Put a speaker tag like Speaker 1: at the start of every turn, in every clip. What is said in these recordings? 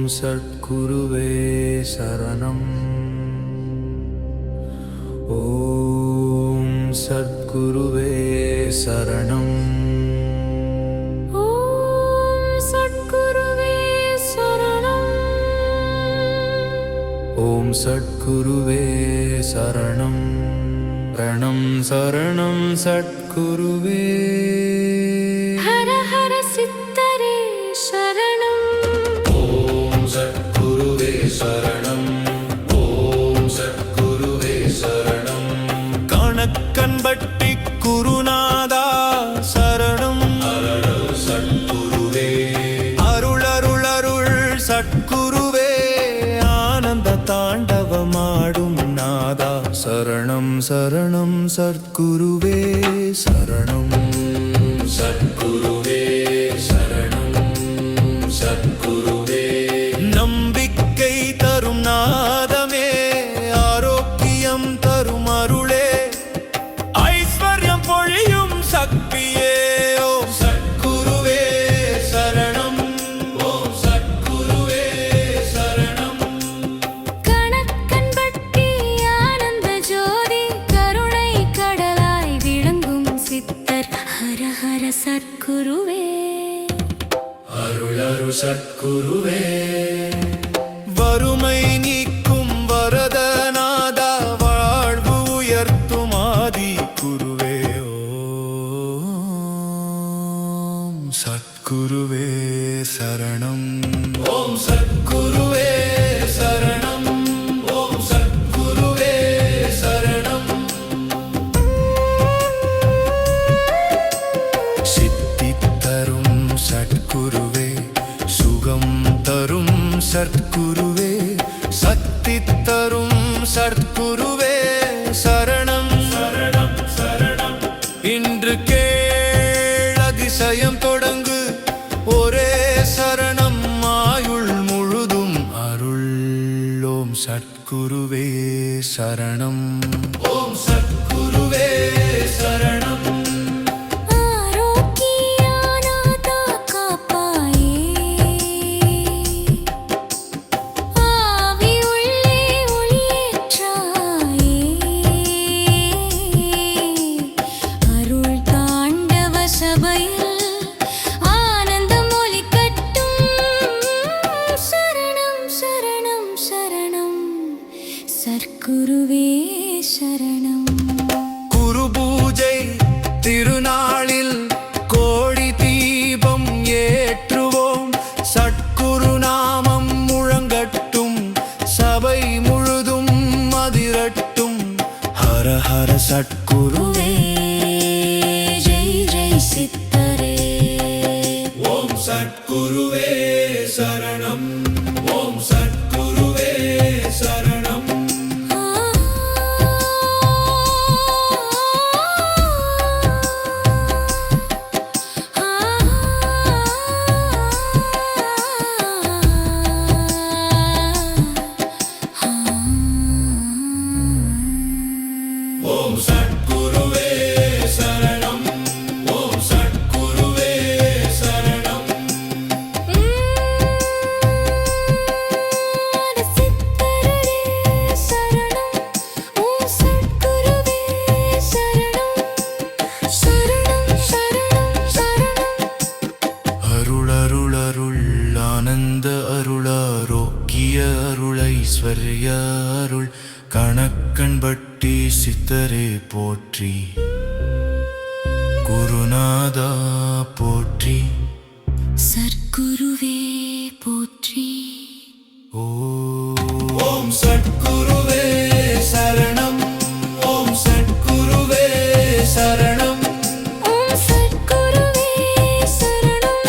Speaker 1: சத்குருவே சரணம். ஓம் சத்குருவே சரணம்.
Speaker 2: ஓம் சத்குருவே சரணம்.
Speaker 1: ஓம் சத்குருவே சரணம். சரணம் சரணம் சத்குருவே.
Speaker 2: ஹர ஹர சித்தரே சரணம்.
Speaker 1: ஓம் சத்குருவே சரணம். ஓம் சத்குருவே சரணம். கணக்கன்பட்டி குருநாதா சரணம். அருள் சத்குருவே. அருள் அருள் அருள் சத்குருவே. ஆனந்த தாண்டவமாடும் நாதா சரணம் சரணம் சத்குருவே சரணம். சத்குருவே சரணம். சத்குருவே. நம்பிக்கை தரும் நாதமே, ஆரோக்கியம் தரும் அருளே, ஐஸ்வர்யம் பொழியும் சக்தியே. ஓம் சத்குருவே சரணம். ஓம் சத்குருவே சரணம்.
Speaker 2: கணக்கன்பட்டி ஆனந்த ஜோதி, கருணை கடலாய் விளங்கும் சித்தர் ஹர ஹர சத்குருவே.
Speaker 1: அருள் அருள் சத்குருவே. வறுமை நீக்கும் வரதநாதா, வாழ்வு உயர்த்தும் ஆதி குருவே. ஓம் சத்குருவே சரணம். ஓம் சத்குருவே சரணம். ஓம் சத்குருவே சரணம். சித்தி தரும் சத்குருவே, சுகம் தரும் சத்குருவே, சக்தி தரும் சத்குருவே சரணம். சரணம் சரணம். இன்று கேள் அதிசயம் தொடங்கு, ஒரே சரணம் ஆயுள் முழுதும் அருள். ஓம் சத்குருவே சரணம். ஓம் சத்குருவே சரணம்.
Speaker 2: ஆரோக்கியானாதா காப்பாயே, ஆவி உள்ளே ஒளியேற்றாயே, அருள் தாண்டவ சபையில் ஆனந்தம் ஒலிக்கட்டும். சரணம் சரணம் சரணம் சத்குருவே சரணம்.
Speaker 1: குரு பூஜை திருநாளில் கோடி தீபம் ஏற்றுவோம், சத்குரு நாமம் முழங்கட்டும், சபை முழுதும் அதிரட்டும். ஹர ஹர சத்குருவே.
Speaker 2: ஜெய் ஜெய் சித்தரே.
Speaker 1: ஓம் சத்குருவே சரணம். ஓம் சத்குருவே சரணம். ஓம் சத்குருவே சரணம். ஓம் சத்குருவே சரணம்.
Speaker 2: சித்தரே சரணம். ஓம் சத்குருவே சரணம். சரணம் சரணம் சரணம்.
Speaker 1: அருள் அருள் அருள் ஆனந்த அருள், ஆரோக்கிய அருள், ஐஸ்வர்ய அருள், கணக்கன்பட்டி சித்தரே போற்றி, குருநாதா போற்றி.
Speaker 2: சத்குருவே போற்றி.
Speaker 1: ஓம் சத்குருவே சரணம். ஓம் சத்குருவே சரணம்.
Speaker 2: ஓம் சத்குருவே சரணம்.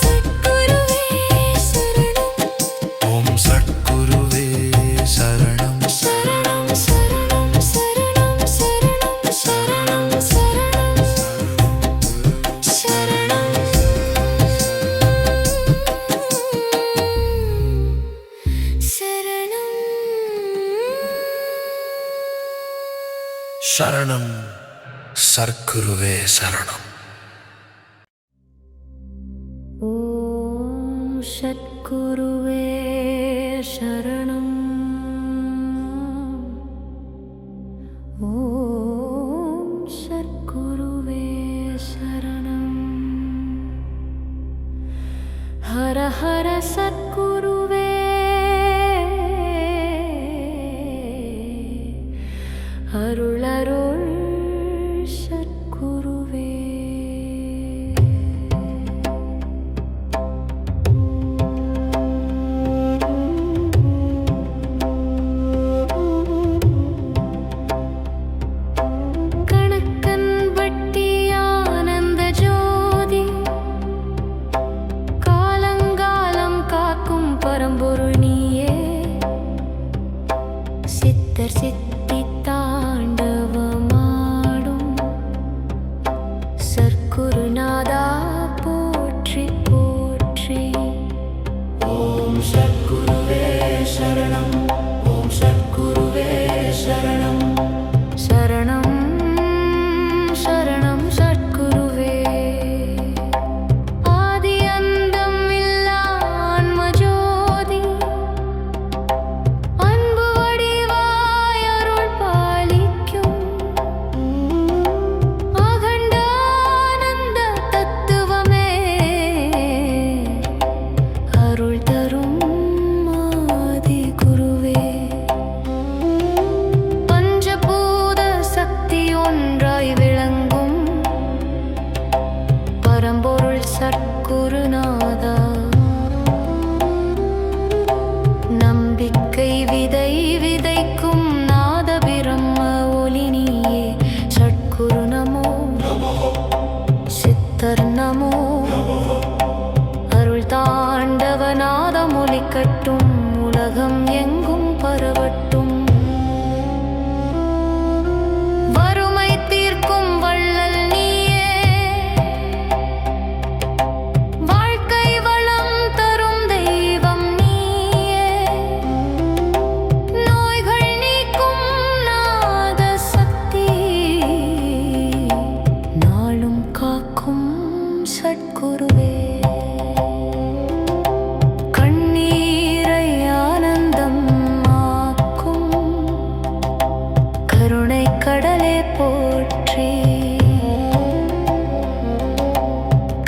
Speaker 2: சத்குருவே சரணம்.
Speaker 1: ஓம் சத்குருவே சரணம்.
Speaker 2: சரணம் சரணம் சரணம் சரணம் சரணம் சரணம் சரணம்.
Speaker 1: சரணம். சத்குருவே சரணம்.
Speaker 2: ஓம் சத்குருவே சத்குருவே சரணம். ஓம் சத்குருவே சரணம். ஹர ஹர சத்குருவே அருள் அருள் சத்குருவே. கணக்கன் வட்டி ஆனந்த ஜோதி காலங்காலம் காக்கும் பரம்பொருள் நீயே. சித்தர் சித்தி தாண்டவமாடும் சற்குருநாதா போற்றி போற்றி.
Speaker 1: ஓம் சத்குருவே சரணம். ஓம் சத்குருவே சரணம்.
Speaker 2: சரணம் சரணம் சத்குருவே. ஆதி அந்தம் இல்லா ஆன்மஜோதி அன்பு வடிவாய் அருள் பாலிக்கும் அகண்டானந்த தத்துவமே அருள் தரும் ஆதி குருவே. பஞ்சபூத சக்தி ஒன்றாய் விளங்கும் பரம்பொருள் சற்குருநாதா. நம்பிக்கை விதை விதைக்கும் நாத பிரம்ம ஒளி நீயே. சற்குரு நமோ சித்தர் நமோ. அருள் தாண்டவ நாதம் ஒலிக்கட்டும் உலகம் எங்கும் பரவட்டும். வறுமை தீர்க்கும் வள்ளல் நீயே. வாழ்க்கை வளம் தரும் தெய்வம் நீயே. நோய்கள் நீக்கும் நாத சக்தி நாளும் காக்கும் சத்குருவே. கண்ணீரை ஆனந்தம் ஆக்கும் கருணை கடலே போற்றி.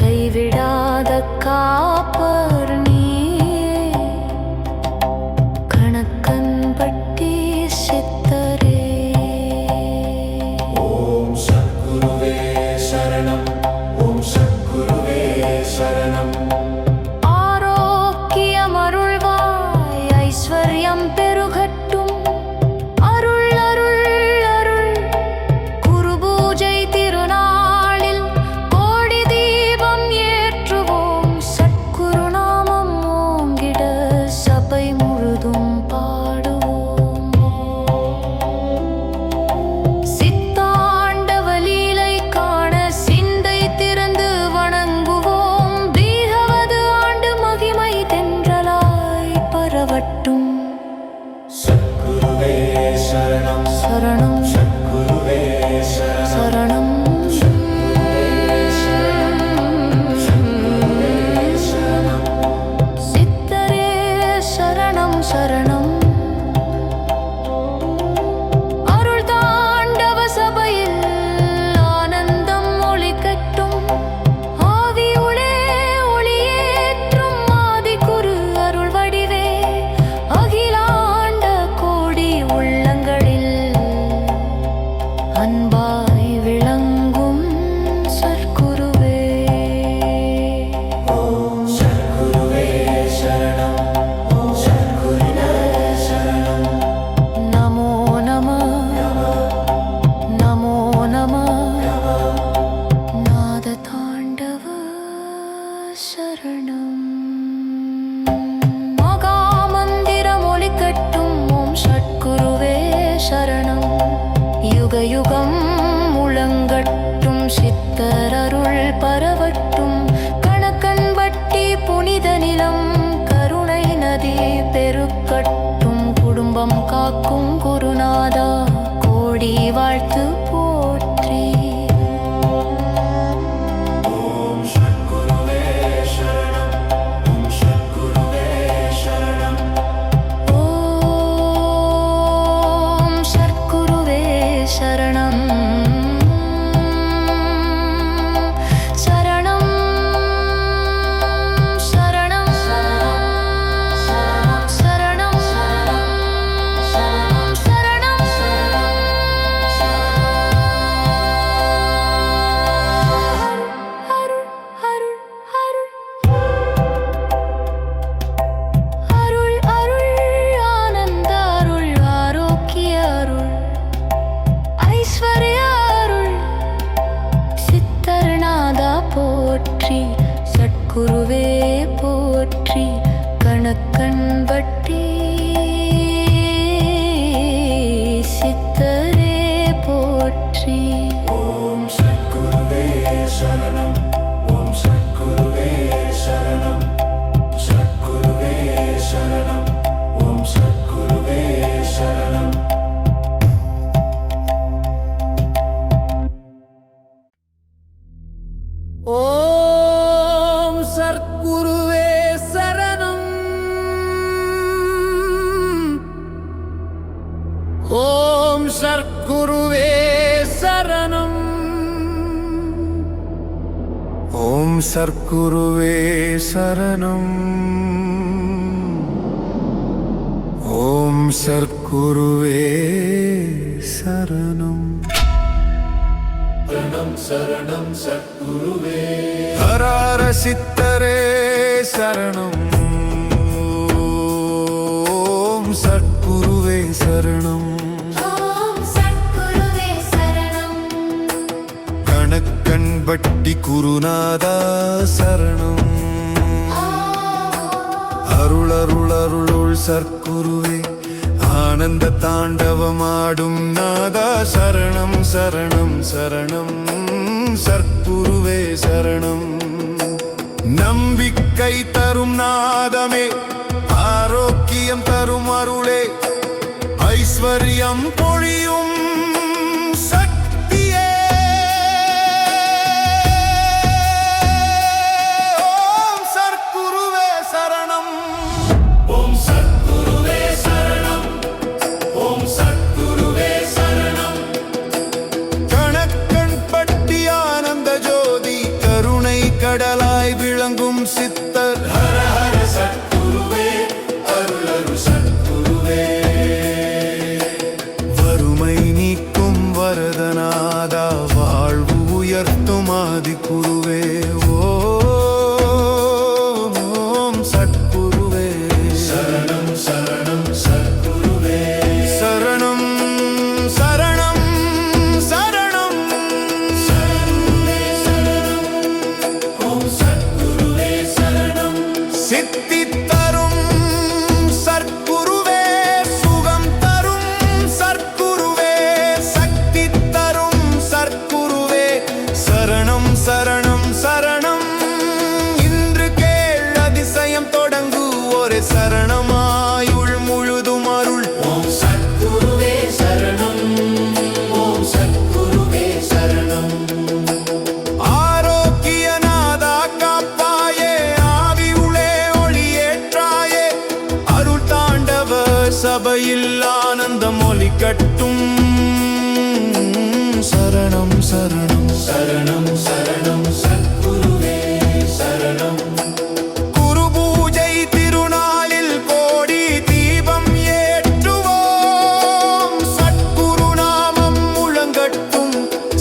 Speaker 2: கைவிடாத காப்பர் நீயே. கணக்கன் பட்டி சித்தரே.
Speaker 1: ஓம் சத்குருவே சரணம். ஓம் சத்குருவே சரணம்.
Speaker 2: ஆரோக்கியம் அருள்வாய் ஐஸ்வர்யம் பெருகட்டும். அருள் அருள் அருள். குரு பூஜை திருநாளில் கோடி தீபம் ஏற்றுவோம். சத்குரு நாமம் ஓங்கிட சபை முழுதும் பாடுவோம். சித்தாண்டவ லீலை காண சிந்தை திறந்து வணங்குவோம். பீகவது ஆண்டு மகிமை தென்றலாய் பரவட்டும்.
Speaker 1: சத்குருவே சரணம்.
Speaker 2: சரணம்
Speaker 1: சத்குருவே சரணம்.
Speaker 2: சரணம் சித்தரே சரணம் சரணம். அருள் தாண்டவ சபையில் ஆனந்தம் ஒலிக்கட்டும். ஆவியுளே ஒளியேற்றும் ஆதி குரு அருள் வடிவே. அகிலாண்ட கோடி உள்ளங்களில் அன்பாய் விளங்கும் சற்குருவே.
Speaker 1: ஓம் சத்குருவே சரணம். ஓம் சத்குருவே சரணம்.
Speaker 2: நமோ நம நமோ நம நாத தாண்டவ சரணம். மகாமந்திரம் ஒலிக்கட்டும். ஓம் சத்குருவே சரணம். யுக யுகம் முழங்கட்டும். சித்தர் அருள் பரவட்டும். கணக்கன் வட்டி புனித நிலம் கருணை நதி பெருக்கட்டும். குடும்பம் காக்கும் குருநாதா கோடி வாழ்த்து போற்றி.
Speaker 1: ஓம் சத்குருவே சரணம். ஓம் சத்குருவே
Speaker 2: கணக்கன் வட்டி சித்தரே போற்றி.
Speaker 1: ஓம் சத்குருவே சரணம். ஓம் சத்குருவே சரணம். சத்குருவே சரணம். ஓம் சத்குருவே சரணம்.
Speaker 3: ஓம் சத்குருவே சரணம். ஓம் சத்குருவே சரணம். ஓம் சத்குருவே சரணம். ஓம் சத்குருவே சரணம்.
Speaker 1: சரணம் சரணம் சத்குருவே.
Speaker 3: ஹர ஹர சித்தரே சரணம். ஓம் சத்குருவே சரணம்.
Speaker 2: ஓம் சத்குருவே சரணம்.
Speaker 3: கணக்கன் வட்டி குருநாதா சரணம். அருள் அருள் அருளுள் சற்குருவே ஆனந்த தாண்டவமாடும் நாதா சரணம் சரணம் சரணம். சற்குருவே சரணம். நம்பிக்கை தரும் நாதமே, ஆரோக்கியம் தரும் அருளே, ஐஸ்வர்யம் பொழியும் சக்தியே. ஓம் சற்குருவே சரணம்.
Speaker 1: ஓம் சத்குருவே சரணம். ஓம் சத்குருவே சரணம்.
Speaker 3: கணக்கன் பட்டி ஆனந்த ஜோதி கருணை கடலாய் விளங்கும் சித்தர்.
Speaker 1: ஹர ஹர சத்குருவே. அருள் அருள் சத்குருவே.
Speaker 3: வறுமை நீக்கும் வரதநாதா வாழ்வு உயர்த்தும் ஆதி குருவே. ஓம் சத்குருவே
Speaker 1: சரணம் சரணம் சத்குருவே.
Speaker 3: சரணம் சரணம் சரணம்.
Speaker 1: சத்குருவே சரணம். ஓம் சத்குருவே சரணம்.
Speaker 3: சித்தி தரும் சற்குருவே, சுகம் தரும் சற்குருவே, சக்தி தரும் சற்குருவே. சரணம் சரணம் சரணம். இன்று கேள் அதிசயம் தொடங்கு ஒரு சரணமாயுள் முழுதும் அருள்.
Speaker 1: ஓம் சத்குருவே சரணம். ஓம் சத்குருவே சரணம்.
Speaker 3: ஆரோக்கியநாதா காப்பாயே, ஆவியுளே ஒளியேற்றாயே, அருள் தாண்டவ சபையில் ஆனந்தம் ஒலிக்கட்டும். சரணம் சரணம்
Speaker 1: சரணம் சரணம் சத்குருவே சரணம்.
Speaker 3: குரு பூஜை திருநாளில் கோடி தீபம் ஏற்றுவோம். சத்குரு நாமம் முழங்கட்டும்,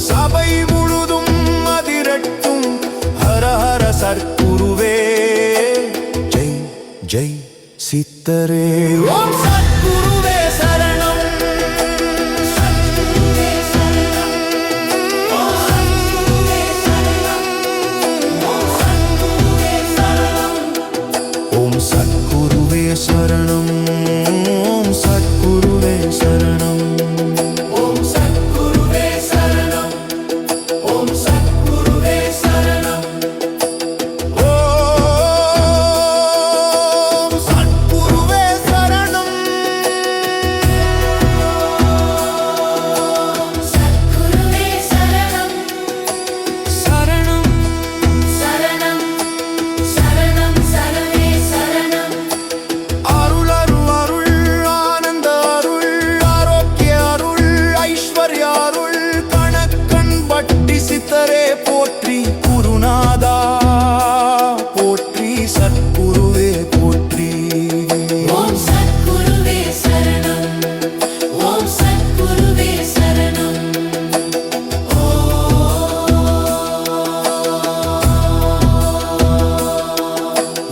Speaker 3: சபை முழுதும் அதிரட்டும். ஹர ஹர சத்குருவே ஜெய் ஜெய் சித்தரே. ஓம் சத்குருவே சரணம்.
Speaker 1: சத்குருவே சரணம். ஓம் சத்குருவே சரணம். ஓம் சத்குருவே சரணம்.
Speaker 3: ஓம் சத்குருவே சரணம். ஓம் சத்குருவே சரணம்.
Speaker 1: ஓம் சத்குருவே சரணம். ஓம் சத்குருவே சரணம்.
Speaker 3: ஓம் சத்குருவே சரணம்.
Speaker 2: சத்குருவே சரணம்.
Speaker 3: சரணம்
Speaker 2: சரணம் சரணம் சரணே சரணம்.
Speaker 3: அருள் அருள் அருள் ஆனந்த அருள், ஆரோக்கிய அருள், ஐஸ்வர்ய அருள். கணக்கன் வட்டி சித்தரே போற்றி. குருநாதா போற்றி. சத்குருவே போற்றி.
Speaker 2: ஓம் சத்குருவே சரணம். ஓம் சத்குருவே சரணம்.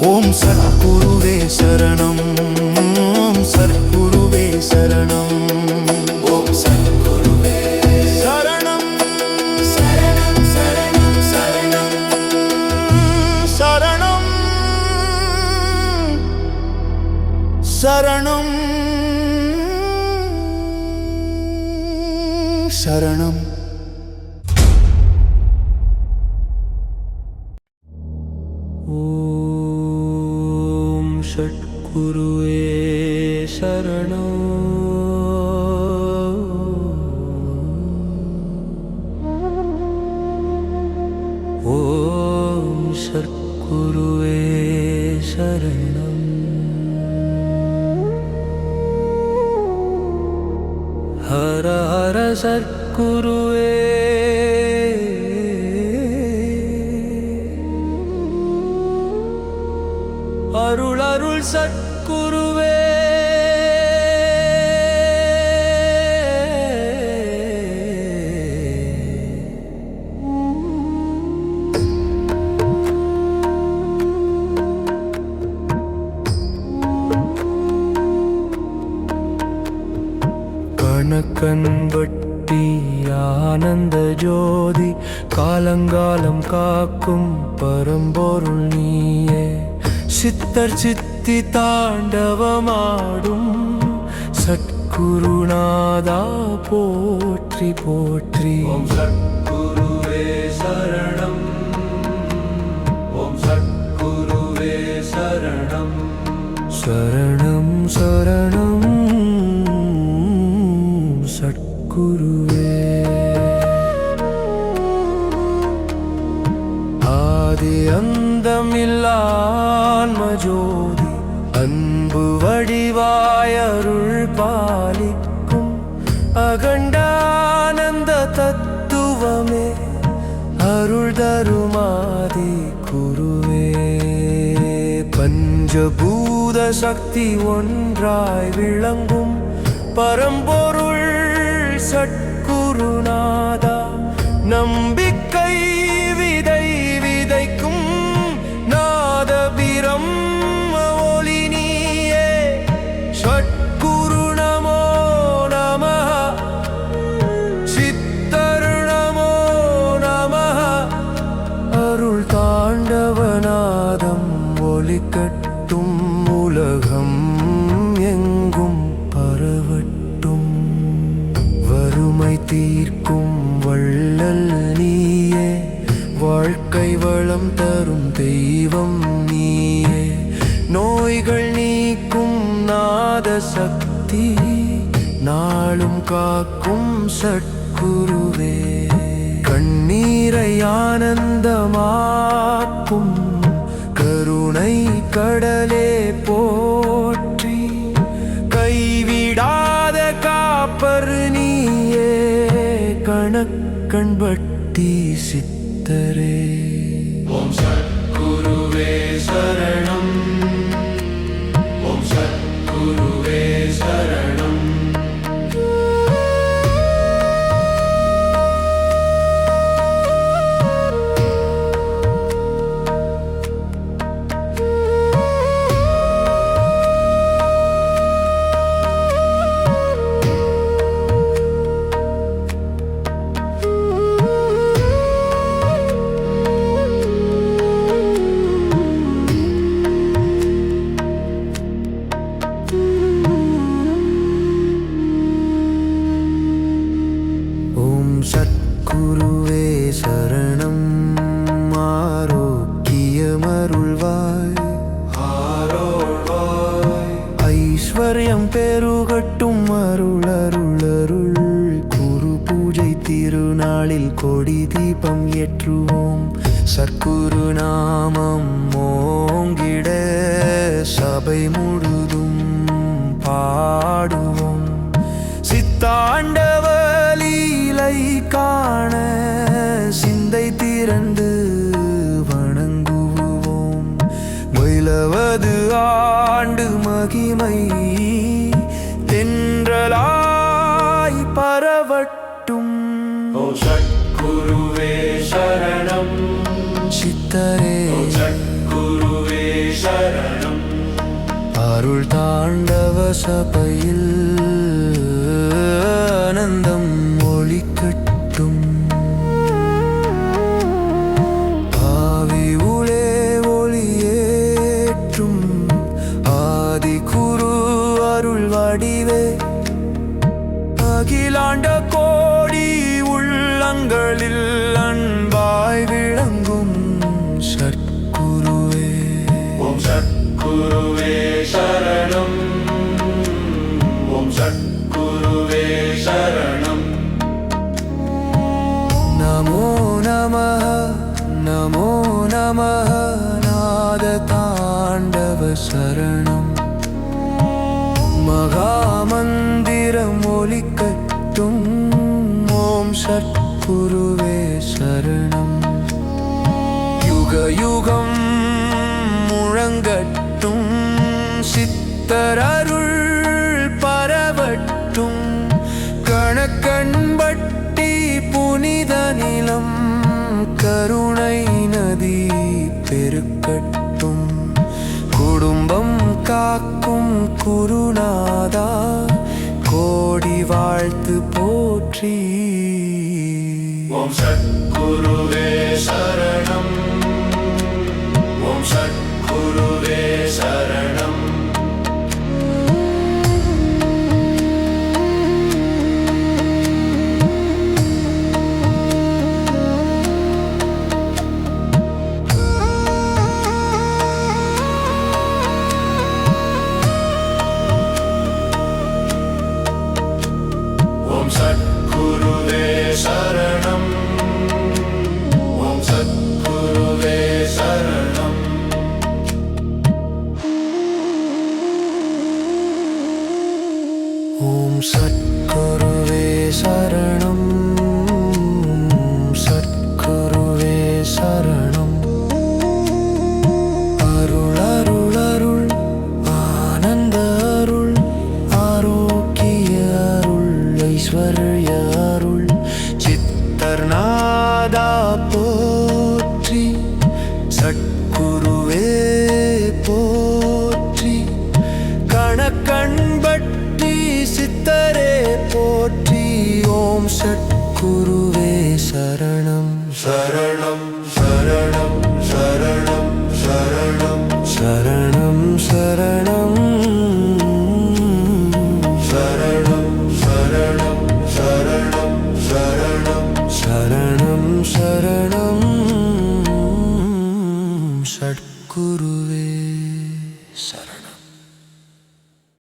Speaker 3: ஓம் சத்குருவே சரணம். ஓம் சத்குருவே சரணம்.
Speaker 1: ஓம் சத்குருவே
Speaker 3: சரணம்
Speaker 2: சரணம் சரணம் சரணம்.
Speaker 3: சரணம். சரணம் சரணம்.
Speaker 4: ஓம் சத்குருவே சரணம். ஓம் சத்குருவே சரணம். ஹர ஹர சத்குருவே. அருள் அருள் சத்குருவே. கணக்கன்பட்டி ஆனந்த ஜோதி காலங்காலம் காக்கும் பரம்பொருள் நீயே. சித்தர் சித்தி தாண்டவமாடும் சத்குருநாதா போற்றி போற்றி.
Speaker 1: ஓம் சத்குருவே சரணம். ஓம் சத்குருவே சரணம்.
Speaker 4: சரணம் சரணம் சத்குருவே. ஆதி அந்தமில்லான்ம ஜோதி அன்பு வடிவாய் அருள் பாலிக்கும் அகண்டானந்த தத்துவமே அருள் தருமாதி குருவே. பஞ்சபூத சக்தி ஒன்றாய் விளங்கும் பரம்பொருள் சத்குருநாதா. நம்பிக்கை விதை விதைக்கும் நாத பிரம்ம ஒளி நீயே. சத்குரு நமோ நமः. சித்தர் நமோ நமः. அருள் தாண்டவநாதம் ஒலிக்கட்டும் உலகம் எங்கும் பரவட்டும். வறுமை தீர்க்கும் வள்ளல் நீயே. வாழ்க்கை வளம் தரும் தெய்வம் நீயே. நோய்கள் நீக்கும் நாத சக்தி நாளும் காக்கும் சத்குருவே. கண்ணீரை ஆனந்தமாக்கும் கருணை கடலே போற்றி. கைவிடாத காப்பர் நீயே. கணக்கன்பட்டி சித்தரே.
Speaker 1: ஓம் சத்குருவே சரணம். ஓம் சத்குருவே சரணம்.
Speaker 4: சத்குருவே சரணம். ஆரோக்கியமருள்வாய்
Speaker 1: ஆரோள்வாய்.
Speaker 4: ஐஸ்வர்யம் பெருகட்டும் அருள் அருள் அருள். குரு பூஜை திருநாளில் கொடி தீபம் ஏற்றுவோம். சத்குரு நாமம் ஓங்கிட சபை முழுதும் பாடுவோம். சித்தாண்டவ லீலை காண சிந்தை திரண்டு வணங்குவோம். மயிலவது ஆண்டு மகிமை தென்றலாய் பரவட்டும்.
Speaker 1: ஓம் சத்குருவே சரணம்.
Speaker 4: சித்தரே
Speaker 1: ஓம் சத்குருவே சரணம்.
Speaker 4: அருள் தாண்டவ சபையில் ஆனந்தம் ஒளிக்கட்டும். ஆவி உளே ஒளியேற்றும் ஆதி குரு நமः நாத தாண்டவ சரணம் மகாமந்திரம் ஒலிக்கட்டும் ஓம் சத்குருவே சரணம் யுக யுகம் முழங்கட்டும் சித்தர் அருள் பரவட்டும் கணக்கன்பட்டி புனித நிலம் கருணை நதி பெருக்கட்டும் குடும்பம் காக்கும் குருநாதா கோடி வாழ்த்து போற்றி
Speaker 1: ஓம் சத்குருவே சரணம் ஓம் சத்குருவே சரணம் ஓம் சத்குருவே சரணம் ஓம் சத்குருவே சரணம்
Speaker 4: ஓம் சத்குருவே சரணம் சத்குருவே சரணம் அருள் அருள் அருள் ஆனந்த அருள் ஆரோக்கிய அருள் ஐஸ்வர்ய அருள் சித்தர்நாதா போற்றி சத்குருவே போற்றி கணக்கன்பட்டி சித்தரே போற்றி ஓம் சத்குருவே சரணம்
Speaker 1: சரணம் சரணம் சரணம் சரணம்
Speaker 4: சரணம் சரணம்
Speaker 1: சரணம் சரணம் சரணம் சரணம்
Speaker 4: சரணம் சரணம் சத்குருவே